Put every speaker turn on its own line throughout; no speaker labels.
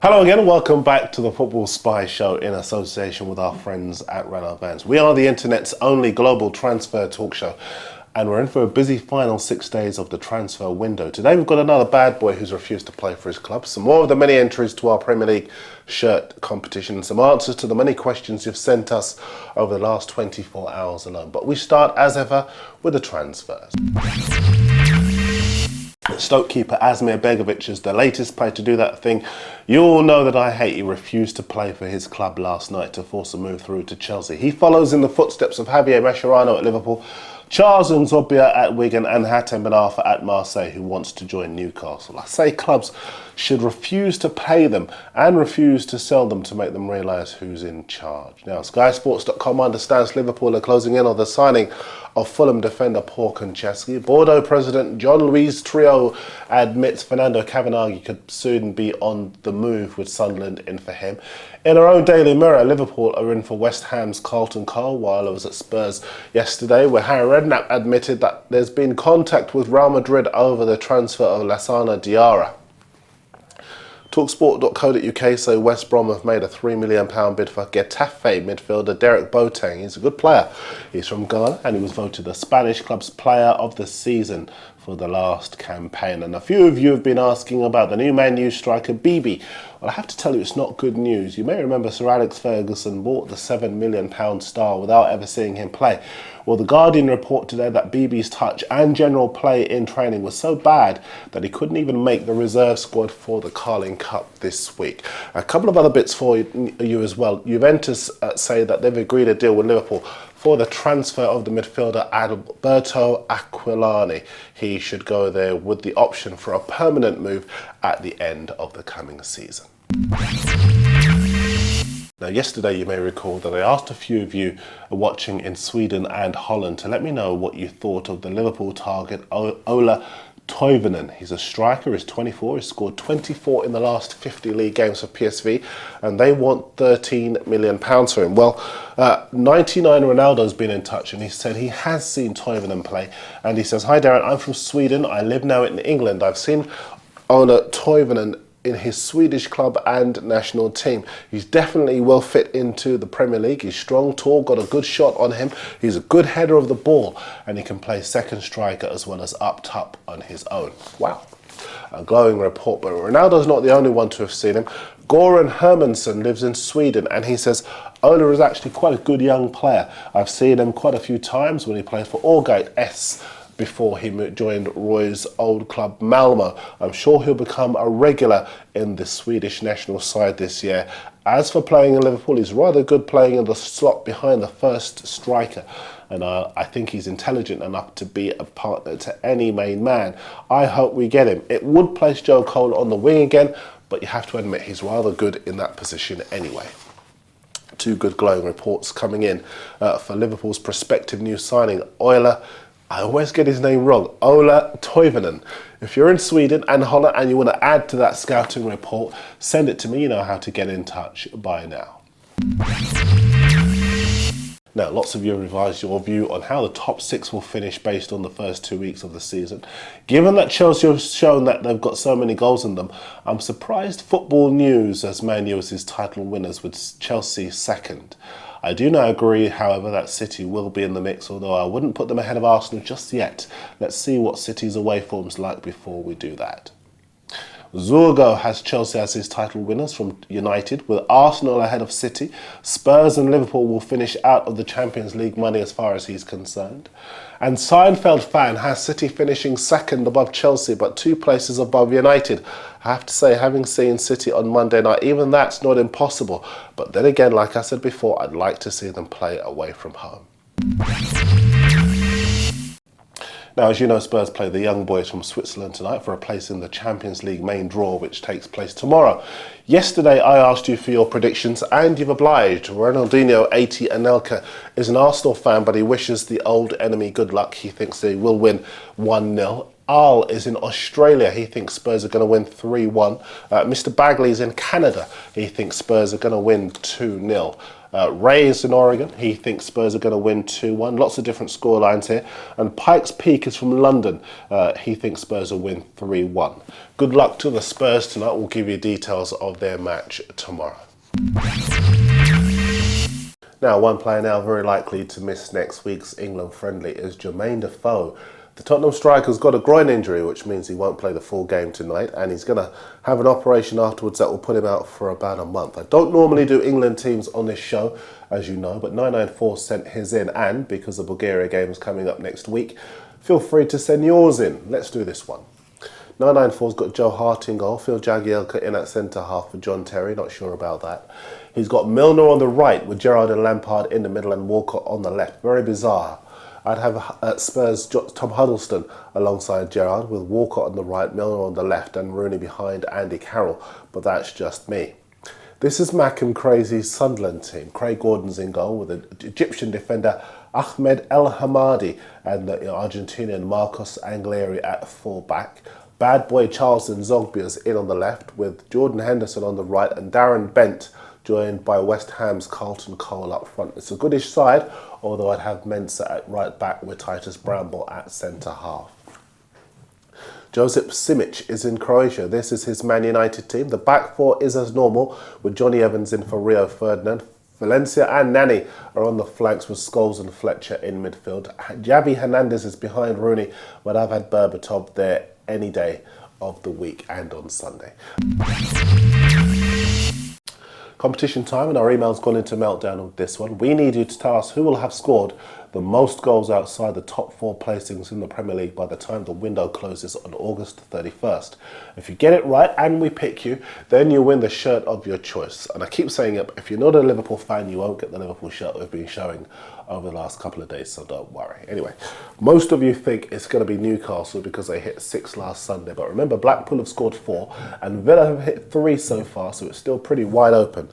Hello again and welcome back to the Football Spy Show in association with our friends at Renault Vans. We are the internet's only global transfer talk show and we're in for a busy final 6 days of the transfer window. Today we've got another bad boy who's refused to play for his club, some more of the many entries to our Premier League shirt competition, and some answers to the many questions you've sent us over the last 24 hours alone. But we start as ever with the transfers. Stoke keeper Asmir Begovic is the latest player to do that thing you all know that I hate. He refused to play for his club last night to force a move through to Chelsea. He follows in the footsteps of Javier Mascherano at Liverpool, Charles Nzobia at Wigan and Hatem Ben Arfa at Marseille, who wants to join Newcastle. I say clubs should refuse to pay them and refuse to sell them to make them realise who's in charge. Now, SkySports.com understands Liverpool are closing in on the signing of Fulham defender Paul Konchesky. Bordeaux president Jean-Louis Trio admits Fernando Cavanaghi could soon be on the move with Sunderland in for him. In our own Daily Mirror, Liverpool are in for West Ham's Carlton Cole, while I was at Spurs yesterday, where Harry Redknapp admitted that there's been contact with Real Madrid over the transfer of Lassana Diarra. Talksport.co.uk say West Brom have made a £3 million bid for Getafe midfielder Derek Boateng. He's a good player. He's from Ghana and he was voted the Spanish club's player of the season for the last campaign. And a few of you have been asking about the new Man U striker Bibi. Well, I have to tell you it's not good news. You may remember Sir Alex Ferguson bought the £7 million star without ever seeing him play. Well, the Guardian report today that Bibi's touch and general play in training was so bad that he couldn't even make the reserve squad for the Carling Cup this week. A couple of other bits for you as well. Juventus say that they've agreed a deal with Liverpool for the transfer of the midfielder Alberto Aquilani. He should go there with the option for a permanent move at the end of the coming season. Now, yesterday you may recall that I asked a few of you watching in Sweden and Holland to let me know what you thought of the Liverpool target Ola Toivonen. He's a striker, he's 24, he's scored 24 in the last 50 league games for PSV, and they want £13 million for him. Well, 99 Ronaldo's been in touch and he said he has seen Toivonen play, and he says, "Hi Darren, I'm from Sweden, I live now in England. I've seen Ola Toivonen in his Swedish club and national team. He's definitely well fit into the Premier League. He's strong, tall, got a good shot on him. He's a good header of the ball and he can play second striker as well as up top on his own." Wow. A glowing report, but Ronaldo's not the only one to have seen him. Goran Hermansson lives in Sweden and he says Ola is actually quite a good young player. I've seen him quite a few times when he played for Årgate S before he joined Roy's old club Malmo. I'm sure he'll become a regular in the Swedish national side this year. As for playing in Liverpool, he's rather good playing in the slot behind the first striker. And I think he's intelligent enough to be a partner to any main man. I hope we get him. It would place Joe Cole on the wing again, but you have to admit he's rather good in that position anyway. Two good glowing reports coming in for Liverpool's prospective new signing, I always get his name wrong, Ola Toivonen. If you're in Sweden and Holland and you want to add to that scouting report, send it to me. You know how to get in touch by now. Now, lots of you have revised your view on how the top six will finish based on the first 2 weeks of the season. Given that Chelsea have shown that they've got so many goals in them, I'm surprised Football News as Man U as his title winners with Chelsea second. I do now agree, however, that City will be in the mix, although I wouldn't put them ahead of Arsenal just yet. Let's see what City's away form's like before we do that. Zurgo has Chelsea as his title winners from United, with Arsenal ahead of City. Spurs and Liverpool will finish out of the Champions League money as far as he's concerned. And Seinfeld fan has City finishing second above Chelsea, but 2 places above United. I have to say, having seen City on Monday night, even that's not impossible. But then again, like I said before, I'd like to see them play away from home. Now, as you know, Spurs play the young boys from Switzerland tonight for a place in the Champions League main draw, which takes place tomorrow. Yesterday, I asked you for your predictions, and you've obliged. Ronaldinho, 80 Anelka, is an Arsenal fan, but he wishes the old enemy good luck. He thinks they will win 1-0. Al is in Australia. He thinks Spurs are going to win 3-1. Mr. Bagley's in Canada. He thinks Spurs are going to win 2-0. Ray is in Oregon. He thinks Spurs are going to win 2-1. Lots of different scorelines here. And Pikes Peak is from London. He thinks Spurs will win 3-1. Good luck to the Spurs tonight. We'll give you details of their match tomorrow. Now, one player now very likely to miss next week's England friendly is Jermaine Defoe. The Tottenham striker's got a groin injury, which means he won't play the full game tonight, and he's going to have an operation afterwards that will put him out for about a month. I don't normally do England teams on this show, as you know, but 994 sent his in, and because the Bulgaria game is coming up next week, feel free to send yours in. Let's do this one. 994's got Joe Hart in goal, Phil Jagielka in at centre-half for John Terry, not sure about that. He's got Milner on the right with Gerrard and Lampard in the middle and Walcott on the left. Very bizarre. I'd have at Spurs Tom Huddleston alongside Gerrard with Walcott on the right, Milner on the left and Rooney behind Andy Carroll, but that's just me. This is Mackham Crazy's Sunderland team. Craig Gordon's in goal with the Egyptian defender Ahmed El Hamadi and the Argentinian Marcos Anglieri at full back. Bad boy Charles Nzogbia's in on the left with Jordan Henderson on the right and Darren Bent joined by West Ham's Carlton Cole up front. It's a goodish side, although I'd have Mensah at right back with Titus Bramble at centre-half. Josip Simic is in Croatia. This is his Man United team. The back four is as normal, with Johnny Evans in for Rio Ferdinand. Valencia and Nani are on the flanks with Scholes and Fletcher in midfield. Javi Hernandez is behind Rooney, but I've had Berbatov there any day of the week and on Sunday. Competition time, and our email's gone into meltdown with this one. We need you to tell us who will have scored the most goals outside the top 4 placings in the Premier League by the time the window closes on August 31st. If you get it right and we pick you, then you win the shirt of your choice. And I keep saying it, if you're not a Liverpool fan, you won't get the Liverpool shirt we've been showing over the last couple of days, so don't worry. Anyway, most of you think it's going to be Newcastle because they hit 6 last Sunday. But remember, Blackpool have scored 4 and Villa have hit 3 so far, so it's still pretty wide open.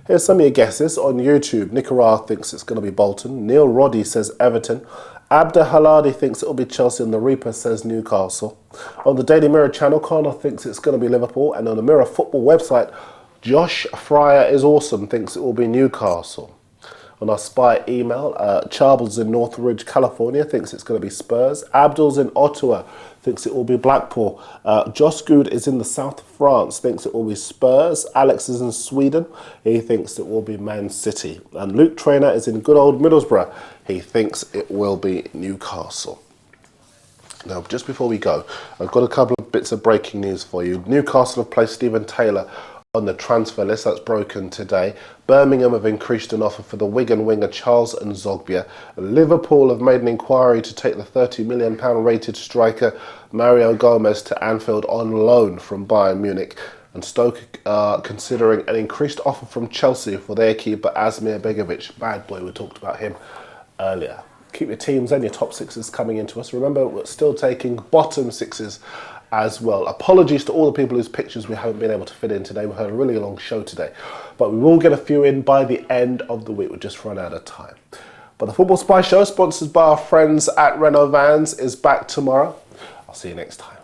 Here's some of your guesses. On YouTube, Nicaragua thinks it's going to be Bolton. Neil Roddy says Everton. Abda Haladi thinks it will be Chelsea, and the Reaper says Newcastle. On the Daily Mirror channel, Connor thinks it's going to be Liverpool, and on the Mirror Football website, Josh Fryer is awesome thinks it will be Newcastle. On our Spy email, Charbles in Northridge, California thinks it's going to be Spurs. Abdul's in Ottawa thinks it will be Blackpool. Josh Good is in the south of France, thinks it will be Spurs. Alex is in Sweden. He thinks it will be Man City. And Luke Trainer is in good old Middlesbrough. He thinks it will be Newcastle. Now, just before we go, I've got a couple of bits of breaking news for you. Newcastle have placed Stephen Taylor on the transfer list. That's broken today. Birmingham have increased an offer for the Wigan winger Charles Nzogbia. Liverpool have made an inquiry to take the £30 million rated striker Mario Gomez to Anfield on loan from Bayern Munich. And Stoke are considering an increased offer from Chelsea for their keeper Asmir Begovic. Bad boy, we talked about him earlier. Keep your teams and your top 6s coming into us. Remember, we're still taking bottom 6s as well. Apologies to all the people whose pictures we haven't been able to fit in today. We've had a really long show today, but we will get a few in by the end of the week. We've just run out of time. But the Football Spy Show, sponsored by our friends at Renault Vans, is back tomorrow. I'll see you next time.